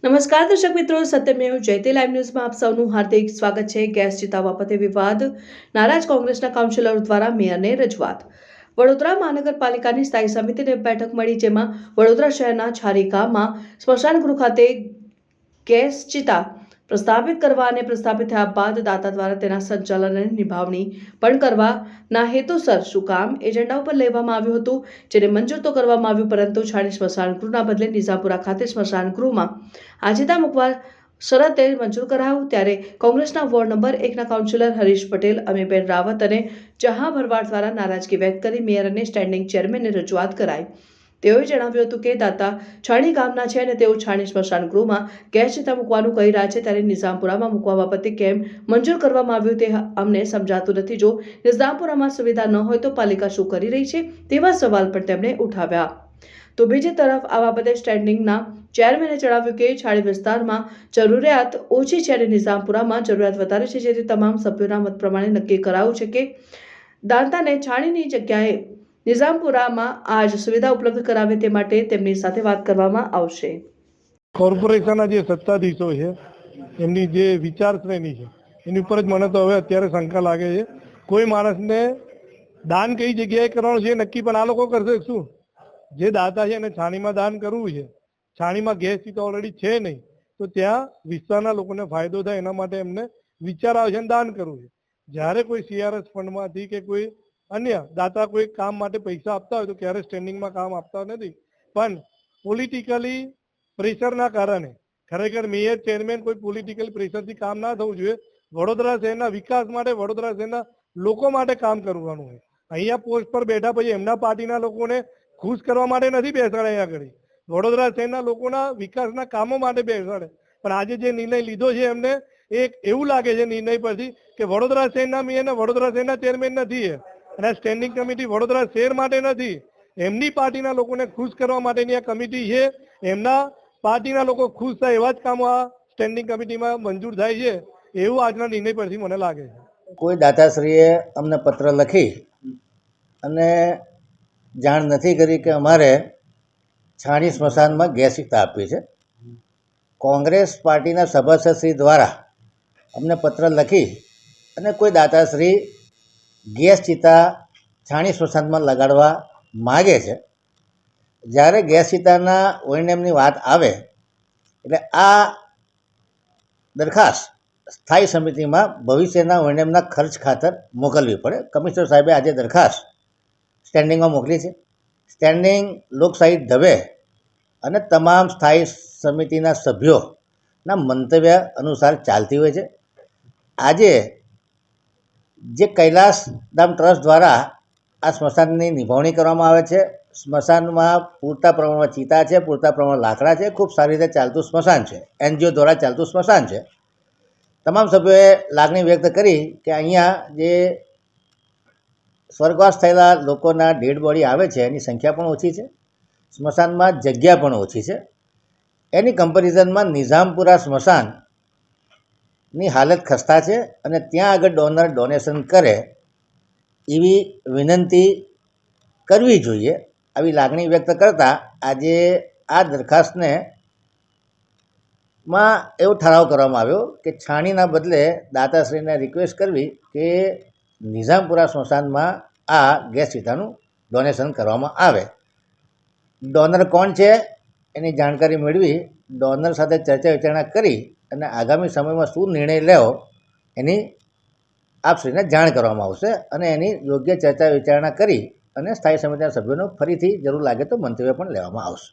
નમસ્કાર દર્શક મિત્રો, સત્યમેવ જયતે લાઈવ ન્યૂઝમાં આપ સૌનું હાર્દિક સ્વાગત છે। ગેસ ચિતા બાબતે વિવાદ, નારાજ કોંગ્રેસના કાઉન્સિલરો દ્વારા મેયરને રજૂઆત। વડોદરા મહાનગરપાલિકાની સ્થાયી સમિતિની બેઠક મળી, જેમાં વડોદરા શહેરના છારી ગામમાં સ્મશાન ગૃહ ખાતે ગેસ ચિતા પ્રસ્થાપિત કરવા અને પ્રસ્થાપિત થયા બાદ દાતા દ્વારા તેના સંચાલનની નિભાવણી પણ કરવાના હેતુસર શું કામ એજન્ડા ઉપર લેવામાં આવ્યું હતું, જેને મંજૂર તો કરવામાં આવ્યું, પરંતુ છાણી સ્મશાન ગૃહના બદલે નિઝામપુરા ખાતે સ્મશાન ગૃહમાં આજીતા મૂકવા શરતે મંજૂર કરાયું। ત્યારે કોંગ્રેસના વોર્ડ નંબર 1ના કાઉન્સિલર હરીશ પટેલ, અમીબેન રાવત અને જહાં ભરવાડ દ્વારા નારાજગી વ્યક્ત કરી મેયર અને સ્ટેન્ડિંગ ચેરમેનને રજૂઆત કરાઈ। તેઓએ જણાવ્યું હતું કે દાતા છાણી ગામના છે અને તેઓ છાણી સ્મશાન ગૃહમાં ગેસ ચિતા મૂકવાનું કહી રહ્યા છે, ત્યારે નિઝામપુરામાં મૂકવા બાબતે કેમ મંજૂર કરવામાં આવ્યું તે અમને સમજાતું નથી। જો નિઝામપુરામાં સુવિધા ન હોય તો પાલિકા શું કરી રહી છે, તેવા સવાલ પણ તેમણે ઉઠાવ્યા। તો બીજી તરફ આ બાબતે સ્ટેન્ડિંગના ચેરમેને જણાવ્યું કે છાણી વિસ્તારમાં જરૂરિયાત ઓછી છે અને નિઝામપુરામાં જરૂરિયાત વધારે છે, જેથી તમામ સભ્યોના મત પ્રમાણે નક્કી કરાયું છે કે દાતાને છાણીની જગ્યાએ નિઝામપુરામાં આ જ સુવિધા ઉપલબ્ધ કરાવે તે માટે તેમની સાથે વાત કરવામાં આવશે। કોર્પોરેશનના જે સત્તાધીશો છે એમની જે વિચારશ્રેણી છે એની ઉપર જ મને તો હવે અત્યારે શંકા લાગે છે। કોઈ માણસને દાન કઈ જગ્યાએ કરવાનું છે નક્કી પણ આ લોકો કરશે શું? જે દાતા છે એને છાણીમાં દાન કરવું છે, છાણીમાં ગેસ ચિતા ઓલરેડી છે નહીં, તો ત્યાં વિસ્તારના લોકોને ફાયદો થાય એના માટે એમને વિચાર આવે છે અને દાન કરવું છે। જ્યારે કોઈ CRS ફંડમાંથી કે કોઈ અન્ય દાતા કોઈ કામ માટે પૈસા આપતા હોય તો ક્યારે સ્ટેન્ડિંગમાં કામ આપતા નથી, પણ પોલિટિકલી પ્રેશરના કારણે ખરેખર મેયર ચેરમેન કોઈ પોલિટિકલ પ્રેશરથી કામ ના થવું જોઈએ। વડોદરા શહેરના વિકાસ માટે, વડોદરા શહેરના લોકો માટે કામ કરવાનું હોય। અહીંયા પોસ્ટ પર બેઠા પછી એમના પાર્ટીના લોકોને ખુશ કરવા માટે નથી બેસાડે, અહીંયા આગળ વડોદરા શહેરના લોકોના વિકાસના કામો માટે બેસાડે। પણ આજે જે નિર્ણય લીધો છે એમને એક એવું લાગે છે નિર્ણય પરથી કે વડોદરા શહેરના મેયર ને વડોદરા શહેરના ચેરમેન નથી અને આ સ્ટેન્ડિંગ કમિટી વડોદરા શહેર માટે નથી, એમની પાર્ટીના લોકોને ખુશ કરવા માટેની આ કમિટી છે। એમના પાર્ટીના લોકો ખુશ થાય એવા જ કામો આ સ્ટેન્ડિંગ કમિટીમાં મંજૂર થાય છે, એવું આજના નિર્ણય પરથી મને લાગે છે। કોઈ દાતાશ્રીએ અમને પત્ર લખી અને જાણ નથી કરી કે અમારે છાણી સ્મશાનમાં ગેસ ચિતા આપવી છે। કોંગ્રેસ પાર્ટીના સભાસદશ્રી દ્વારા અમને પત્ર લખી અને કોઈ દાતાશ્રી ગેસ ચિતા છાણી સ્મશાનમાં લગાડવા માગે છે। જ્યારે ગેસ ચિતાના ઓએનએમની વાત આવે એટલે આ દરખાસ્ત સ્થાયી સમિતિમાં ભવિષ્યના ઓએનએમના ખર્ચ ખાતર મોકલવી પડે। કમિશનર સાહેબે આજે દરખાસ્ત સ્ટેન્ડિંગમાં મોકલી છે। સ્ટેન્ડિંગ લોકશાહી ઢબે અને તમામ સ્થાયી સમિતિના સભ્યોના મંતવ્ય અનુસાર ચાલતી હોય છે। આજે જે કૈલાસધામ ટ્રસ્ટ દ્વારા આ સ્મશાનની નિભાવણી કરવામાં આવે છે, સ્મશાનમાં પૂરતા પ્રમાણમાં ચિતા છે, પૂરતા પ્રમાણમાં લાકડા છે, ખૂબ સારી રીતે ચાલતું સ્મશાન છે, NGO દ્વારા ચાલતું સ્મશાન છે। તમામ સભ્યોએ લાગણી વ્યક્ત કરી કે અહીંયા જે સ્વર્ગવાસ થયેલા લોકોના ડેડ બોડી આવે છે એની સંખ્યા પણ ઓછી છે, સ્મશાનમાં જગ્યા પણ ઓછી છે। એની કમ્પેરિઝનમાં નિઝામપુરા સ્મશાનની હાલત ખસ્તા છે અને ત્યાં આગળ ડોનર ડોનેશન કરે એવી વિનંતી કરવી જોઈએ, આવી લાગણી વ્યક્ત કરતાં આજે આ દરખાસ્તને માં એવો ઠરાવ કરવામાં આવ્યો કે છાણીના બદલે દાતાશ્રીને રિક્વેસ્ટ કરવી કે નિઝામપુરા સ્મશાનમાં આ ગેસ ચિતાનું ડોનેશન કરવામાં આવે। ડોનર કોણ છે એની જાણકારી મેળવી ડોનર સાથે ચર્ચા વિચારણા કરી અને આગામી સમયમાં શું નિર્ણય લેવો એની આપશ્રીને જાણ કરવામાં આવશે અને એની યોગ્ય ચર્ચા વિચારણા કરી અને સ્થાયી સમિતિના સભ્યોનું ફરીથી જરૂર લાગે તો મંતવ્ય પણ લેવામાં આવશે।